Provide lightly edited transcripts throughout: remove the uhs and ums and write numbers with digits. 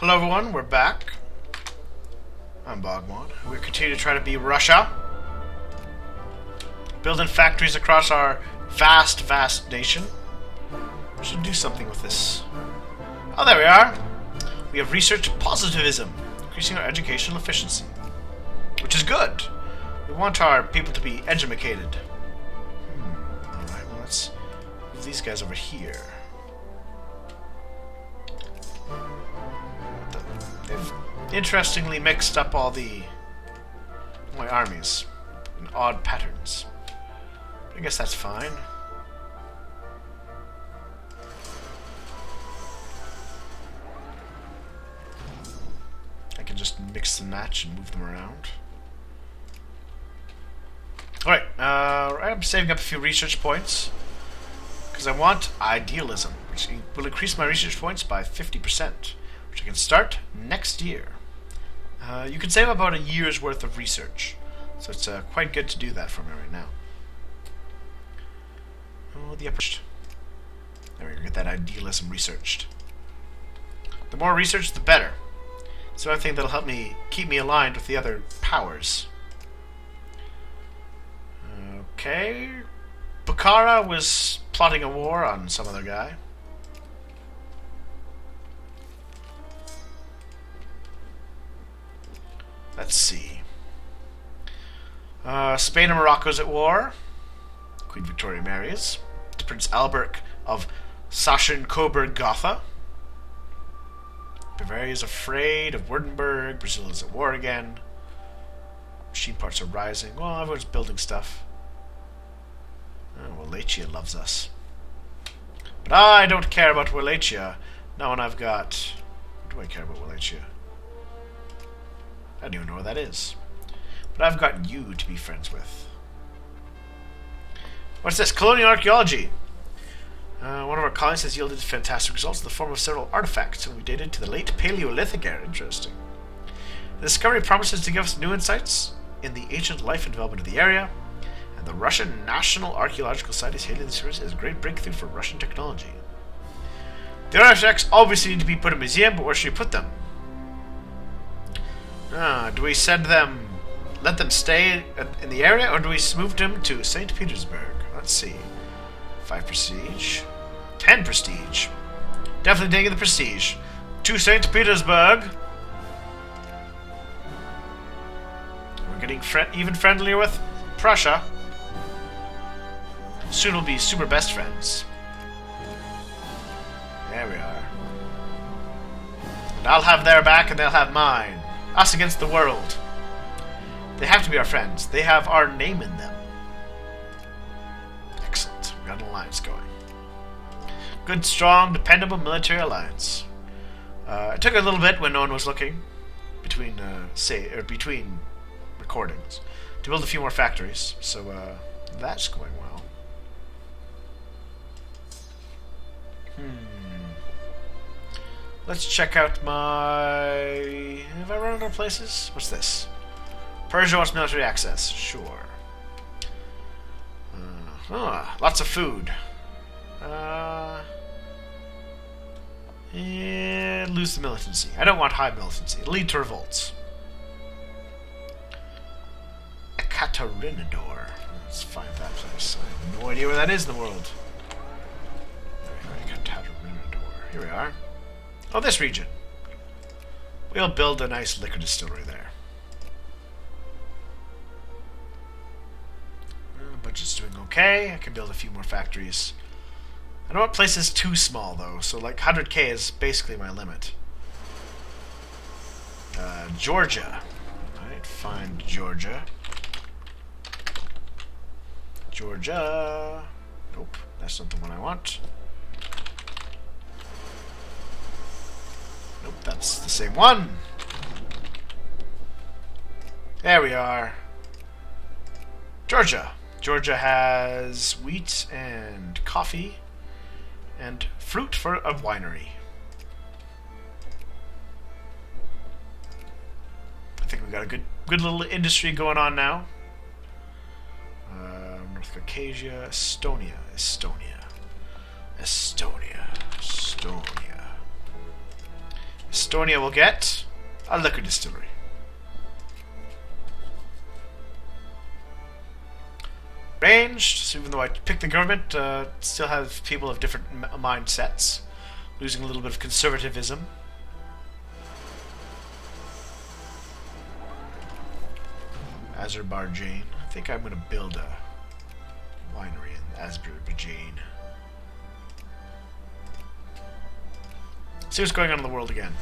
Hello everyone, we're back. I'm Bogmod. We continue to try to be Russia. Building factories across our vast nation. We should do something with this. Oh, there we are. We have research positivism, increasing our educational efficiency. Which is good. We want our people to be educated. Alright, well let's move these guys over here. They've interestingly mixed up all my armies in odd patterns. I guess that's fine. I can just mix and match and move them around. Alright, I'm saving up a few research points because I want idealism, which will increase my research points by 50%. Which I can start next year. You can save about a year's worth of research, so it's quite good to do that for me right now. Oh, the upper. There we go. Get that idealism researched. The more research, the better. It's another thing that'll help me keep me aligned with the other powers. Okay, Bukhara was plotting a war on some other guy. Let's see. Spain and Morocco's at war. Queen Victoria marries to Prince Albert of Sachsen-Coburg-Gotha. Bavaria is afraid of Württemberg. Brazil is at war again. Machine parts are rising. Well, everyone's building stuff. Wallachia loves us. But I don't care about Wallachia. Now when I've got... What do I care about Wallachia? I don't even know where that is. But I've got you to be friends with. What's this? Colonial archaeology. One of our colonies has yielded fantastic results in the form of several artifacts, and we dated to the late Paleolithic era. Interesting. The discovery promises to give us new insights in the ancient life and development of the area, and the Russian National Archaeological Society is hailing this service as a great breakthrough for Russian technology. The artifacts obviously need to be put in a museum, but where should we put them? Do we send them, let them stay in the area, or do we move them to St. Petersburg? Let's see. 5 prestige. 10 prestige. Definitely taking the prestige. To St. Petersburg. We're getting even friendlier with Prussia. Soon we'll be super best friends. There we are. And I'll have their back and they'll have mine. Us against the world. They have to be our friends. They have our name in them. Excellent. We got an alliance going. Good, strong, dependable military alliance. It took a little bit when no one was looking between between recordings to build a few more factories. So that's going well. Let's check out my... Have I run out of places? What's this? Persia wants military access. Sure. Lots of food. Lose the militancy. I don't want high militancy. Lead to revolts. Ekaterinodor. Let's find that place. I have no idea where that is in the world. Ekaterinodor. Here we are. Oh, this region. We'll build a nice liquor distillery there. Budget's doing okay. I can build a few more factories. I don't want places too small, though, so like 100k is basically my limit. Georgia. Alright, find Georgia. Georgia. Nope, that's not the one I want. Nope, that's the same one. There we are. Georgia. Georgia has wheat and coffee and fruit for a winery. I think we've got a good little industry going on now. North Caucasia, Estonia. Estonia will get a liquor distillery. Ranged, so even though I picked the government, still have people of different mindsets, losing a little bit of conservatism. Azerbaijan. I think I'm going to build a winery in Azerbaijan. See what's going on in the world again.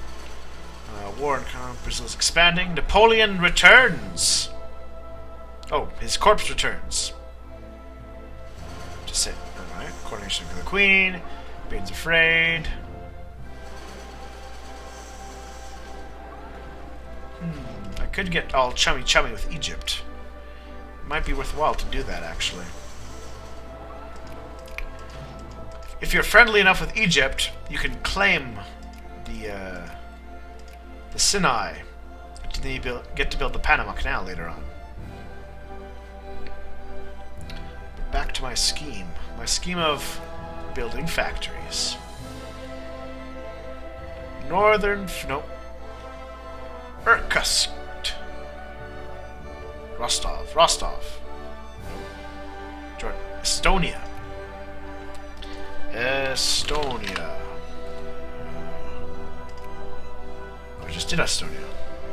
War in Brazil is expanding. Napoleon returns. Oh, his corpse returns. Just say, alright. Coronation for the Queen. Bane's afraid. I could get all chummy with Egypt. It might be worthwhile to do that, actually. If you're friendly enough with Egypt, you can claim the Sinai. Then you get to build the Panama Canal later on. But back to my scheme. My scheme of building factories. Nope. Irkutsk. Rostov. Estonia. I just did Estonia.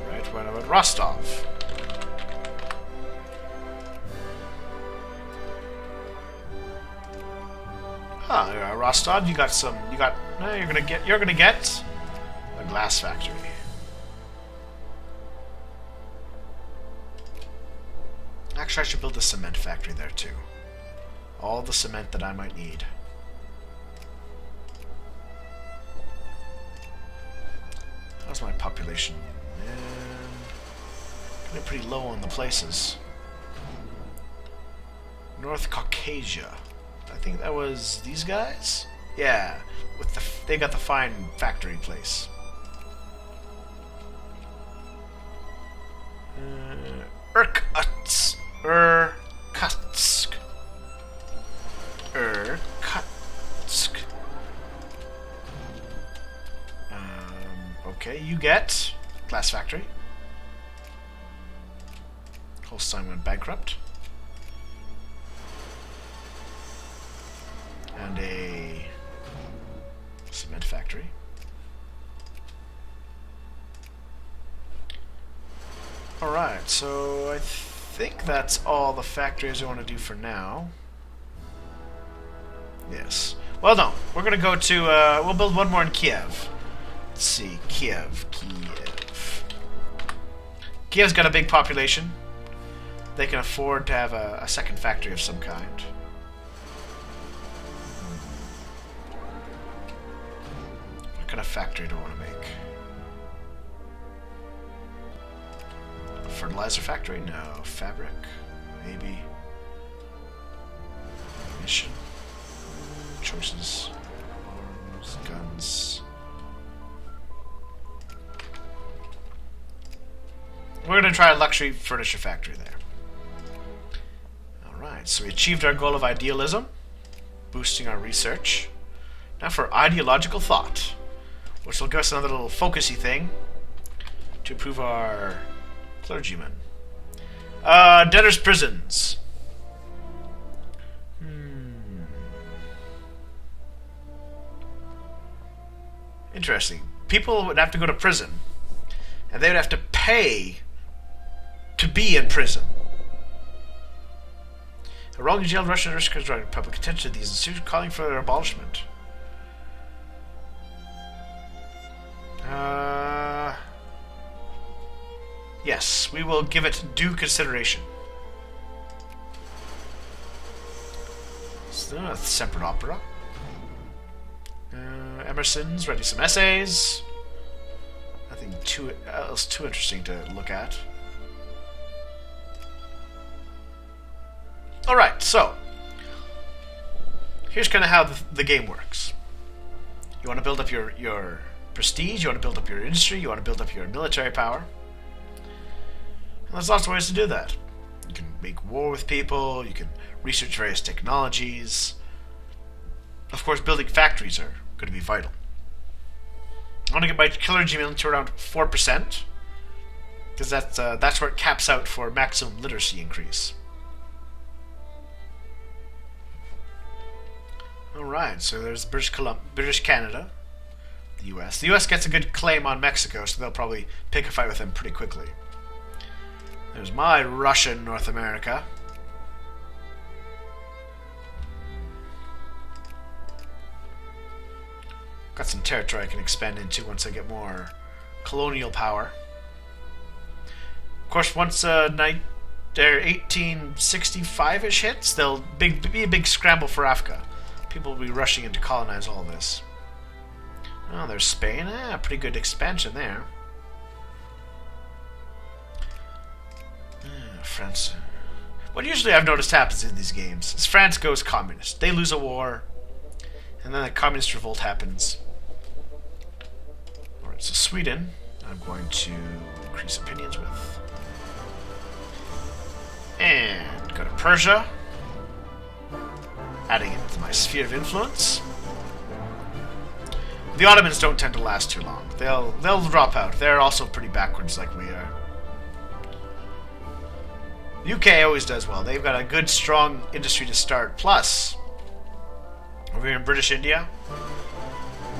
Right, what about Rostov? Rostov, you're gonna get a glass factory. Actually, I should build a cement factory there too. All the cement that I might need. How's my population? Getting pretty low on the places. North Caucasia. I think that was these guys? Yeah, they got the fine factory place. Irkutsk. Okay, you get glass factory. Holstein went bankrupt. And a cement factory. Alright, so I think that's all the factories I want to do for now. Yes. Well, no. We're going to go to... we'll build one more in Kiev. Let's see. Kiev. Kiev's got a big population. They can afford to have a second factory of some kind. What kind of factory do I want to make? A fertilizer factory? No. Fabric? Maybe. Mission. Choices. Arms. Guns. We're going to try a luxury furniture factory there. Alright, so we achieved our goal of idealism, boosting our research. Now for ideological thought, which will give us another little focusy thing to improve our clergymen. Debtors' prisons. Interesting. People would have to go to prison, and they would have to pay to be in prison. A wrongly jailed Russian aristocrats drawing public attention to these institutions, calling for their abolishment. Yes, we will give it due consideration. So, a separate opera. Emerson's writing some essays. Nothing else too interesting to look at. Alright, so here's kind of how the game works. You want to build up your prestige, you want to build up your industry, you want to build up your military power. And there's lots of ways to do that. You can make war with people, you can research various technologies. Of course, building factories are going to be vital. I want to get my clergy million to around 4%, because that's where it caps out for maximum literacy increase. Alright, so there's British Canada, the US. The US gets a good claim on Mexico, so they'll probably pick a fight with them pretty quickly. There's my Russian North America. Got some territory I can expand into once I get more colonial power. Of course, once 1865-ish hits, there'll be a big scramble for Africa. People will be rushing in to colonize all this. Oh, there's Spain. Pretty good expansion there. France. What usually I've noticed happens in these games is France goes communist. They lose a war, and then a communist revolt happens. Alright, so Sweden, I'm going to increase opinions with. And go to Persia. Adding it to my sphere of influence. The Ottomans don't tend to last too long. They'll drop out. They're also pretty backwards like we are. The UK always does well. They've got a good, strong industry to start. Plus, over here in British India,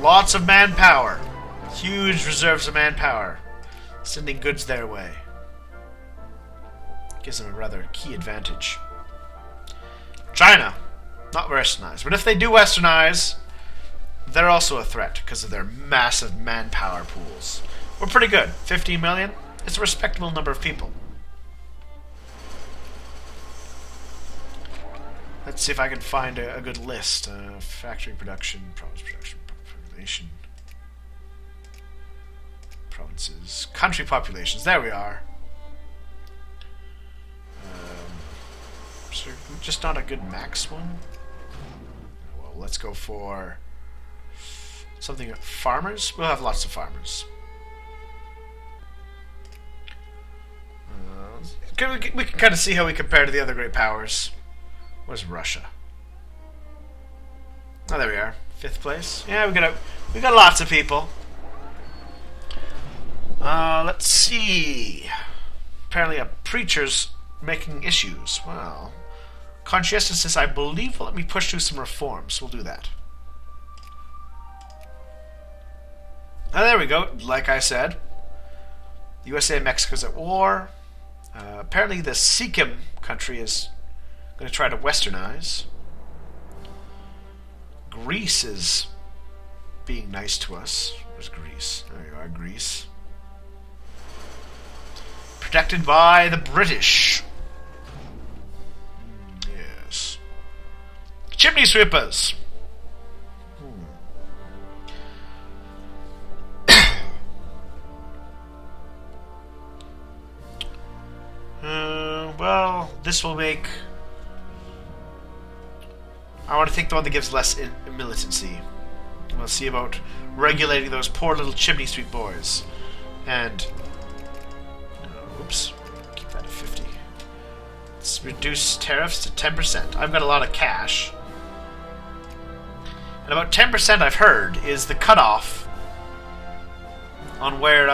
lots of manpower. Huge reserves of manpower. Sending goods their way. Gives them a rather key advantage. China. Not westernized. But if they do westernize, they're also a threat because of their massive manpower pools. We're pretty good. 15 million. It's a respectable number of people. Let's see if I can find a good list. Factory production, province production, population, provinces, country populations. There we are. So just not a good max one. Well, let's go for something. Farmers. We'll have lots of farmers. We can kind of see how we compare to the other great powers. Where's Russia? Oh, there we are. 5th place. Yeah, we got lots of people. Let's see. Apparently, a preacher's making issues. Well, conscientiousness, I believe, will let me push through some reforms. We'll do that. Oh, there we go. Like I said, the USA and Mexico's at war. Apparently, the Sikkim country is going to try to westernize. Greece is being nice to us. Where's Greece? There you are, Greece. Protected by the British. Yes. Chimney sweepers. Well, this will make... I want to think the one that gives less militancy. We'll see about regulating those poor little chimney sweep boys. And... oops. Keep that at 50. Let's reduce tariffs to 10%. I've got a lot of cash. And about 10%, I've heard, is the cutoff on where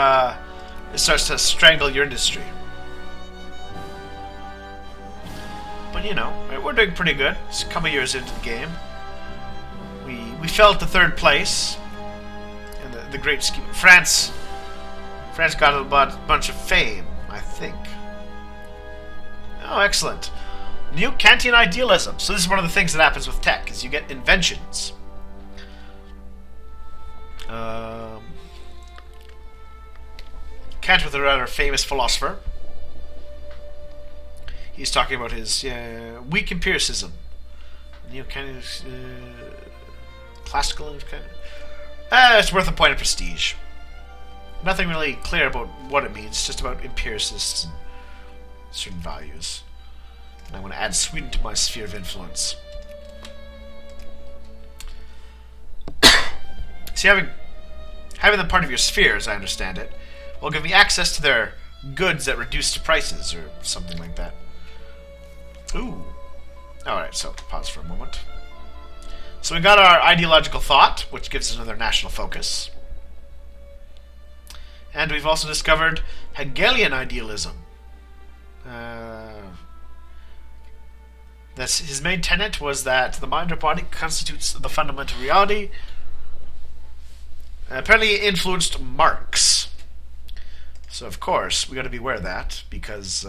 it starts to strangle your industry. But, you know, we're doing pretty good. It's a couple years into the game. We fell to 3rd place in the great scheme. France got a bunch of fame, I think. Oh, excellent. New Kantian idealism. So this is one of the things that happens with tech, is you get inventions. Kant was a rather famous philosopher. He's talking about his weak empiricism. Kind of classical. It's worth a point of prestige. Nothing really clear about what it means. Just about empiricists and certain values. And I want to add Sweden to my sphere of influence. See, having them part of your sphere, as I understand it, will give me access to their goods at reduced prices or something like that. Ooh. Alright, so pause for a moment. So we got our ideological thought, which gives us another national focus. And we've also discovered Hegelian idealism. That's his main tenet was that the mind or body constitutes the fundamental reality. Apparently he influenced Marx. So of course we got to be aware of that because,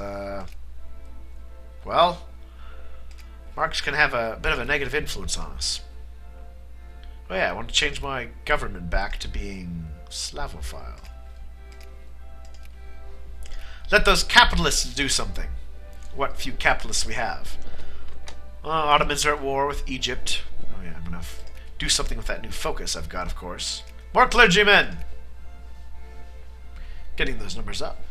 well, Marx can have a bit of a negative influence on us. Oh yeah, I want to change my government back to being Slavophile. Let those capitalists do something. What few capitalists we have. Ottomans are at war with Egypt. Oh yeah, I'm going to do something with that new focus I've got, of course. More clergymen! Getting those numbers up.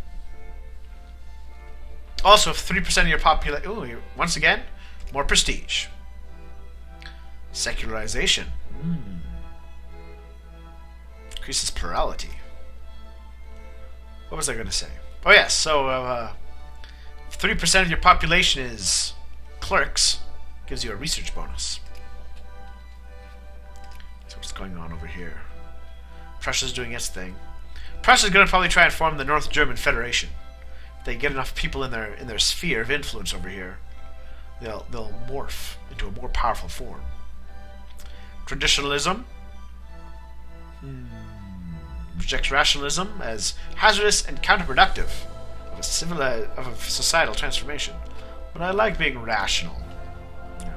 Also, if 3% of your population... Ooh, once again, more prestige. Secularization. Increases plurality. What was I going to say? Oh yes, so if 3% of your population is clerks, gives you a research bonus. So what's going on over here? Prussia's doing its thing. Prussia's going to probably try and form the North German Federation. If they get enough people in their sphere of influence over here, they'll morph into a more powerful form. Traditionalism rejects rationalism as hazardous and counterproductive of a societal transformation. But I like being rational. Yeah,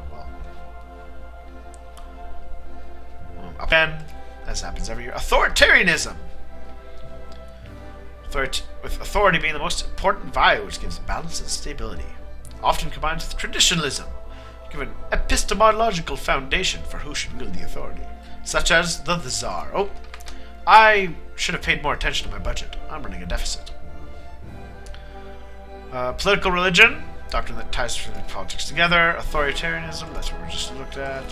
well, again, as happens every year, authoritarianism. With authority being the most important value, which gives balance and stability, often combined with traditionalism, give an epistemological foundation for who should wield the authority, such as the Tsar. Oh, I should have paid more attention to my budget. I'm running a deficit. Political religion, doctrine that ties politics together. Authoritarianism, that's what we just looked at.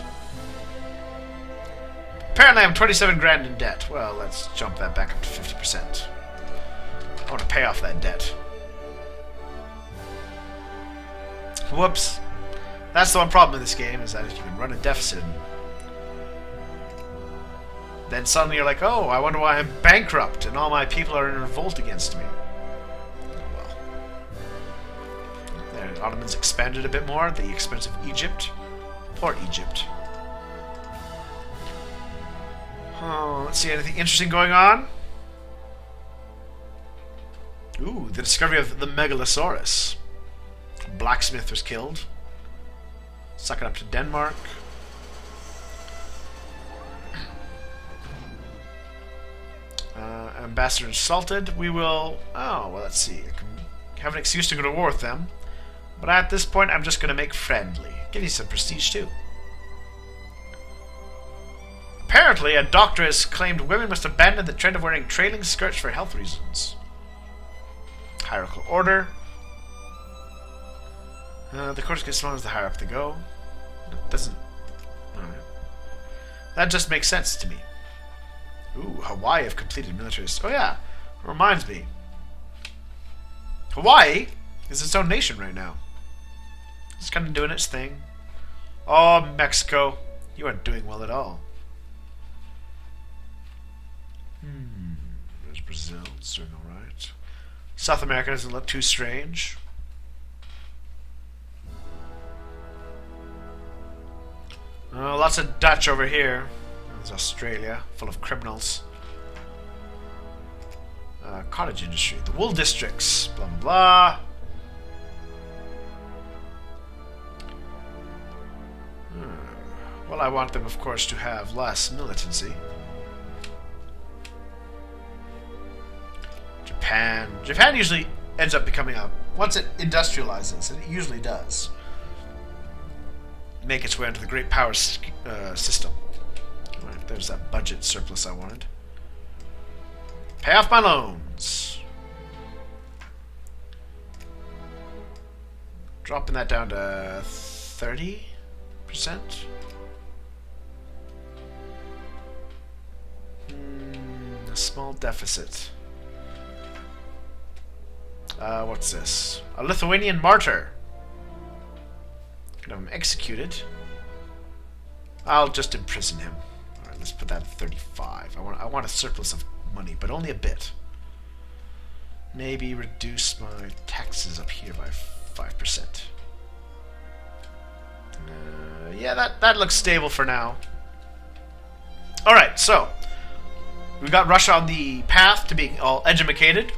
Apparently I'm 27 grand in debt. Well, let's jump that back up to 50%. I want to pay off that debt. Whoops. That's the one problem in this game, is that if you can run a deficit, then suddenly you're like, oh, I wonder why I'm bankrupt and all my people are in revolt against me. Well, the Ottomans expanded a bit more at the expense of Egypt. Poor Egypt. Oh, let's see, anything interesting going on? Ooh, the discovery of the Megalosaurus. Blacksmith was killed. Suck it up to Denmark. Ambassador insulted. We will... Oh, well, let's see. I can have an excuse to go to war with them. But at this point, I'm just going to make friendly. Give you some prestige, too. Apparently, a doctor has claimed women must abandon the trend of wearing trailing skirts for health reasons. Hierarchical order. The course gets smaller the higher up they go. It doesn't... Alright. That just makes sense to me. Ooh, Hawaii have completed militaries. Oh yeah, reminds me. Hawaii is its own nation right now. It's kind of doing its thing. Oh, Mexico, you aren't doing well at all. There's Brazil, it's doing alright. South America doesn't look too strange. Lots of Dutch over here. There's Australia, full of criminals. Cottage industry, the wool districts, blah blah blah. Well, I want them, of course, to have less militancy. Japan usually ends up becoming a... Once it industrializes, and it usually does, make its way into the great power system. Alright, there's that budget surplus I wanted. Pay off my loans. Dropping that down to 30%. A small deficit. What's this? A Lithuanian martyr. Can have him executed. I'll just imprison him. Alright, let's put that at 35. I want a surplus of money, but only a bit. maybe reduce my taxes up here by 5%. Yeah, that looks stable for now. Alright, so we've got Russia on the path to being all educated.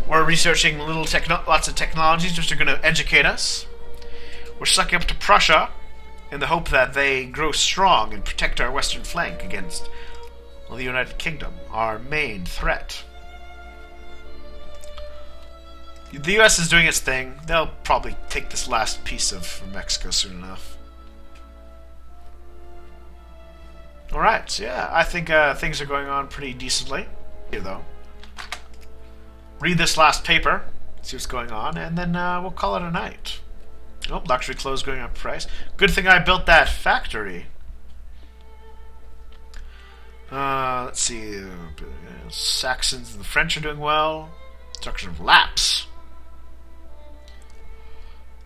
We're researching lots of technologies which are going to educate us. We're sucking up to Prussia in the hope that they grow strong and protect our western flank against, well, the United Kingdom, our main threat. The US is doing its thing. They'll probably take this last piece of Mexico soon enough. Alright, so yeah, I think things are going on pretty decently. Here, though. Read this last paper, see what's going on, and then we'll call it a night. Oh, luxury clothes going up in price. Good thing I built that factory. Let's see. Saxons and the French are doing well. Destruction of lapse.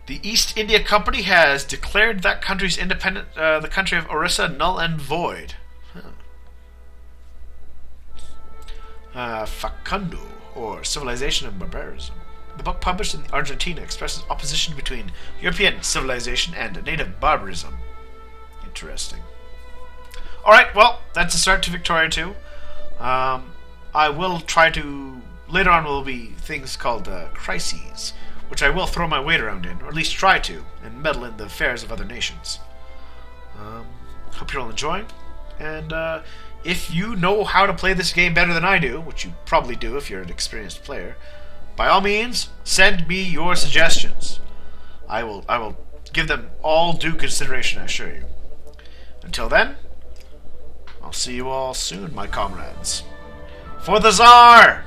The East India Company has declared that country's independent, the country of Orissa, null and void. Facundo, or Civilization and Barbarism. The book published in Argentina expresses opposition between European civilization and native barbarism. Interesting. Alright, well, that's a start to Victoria 2. I will try to... Later on will be things called crises, which I will throw my weight around in, or at least try to, and meddle in the affairs of other nations. Hope you're all enjoying, and if you know how to play this game better than I do, which you probably do if you're an experienced player, by all means, send me your suggestions. I will give them all due consideration, I assure you. Until then, I'll see you all soon, my comrades. For the Tsar!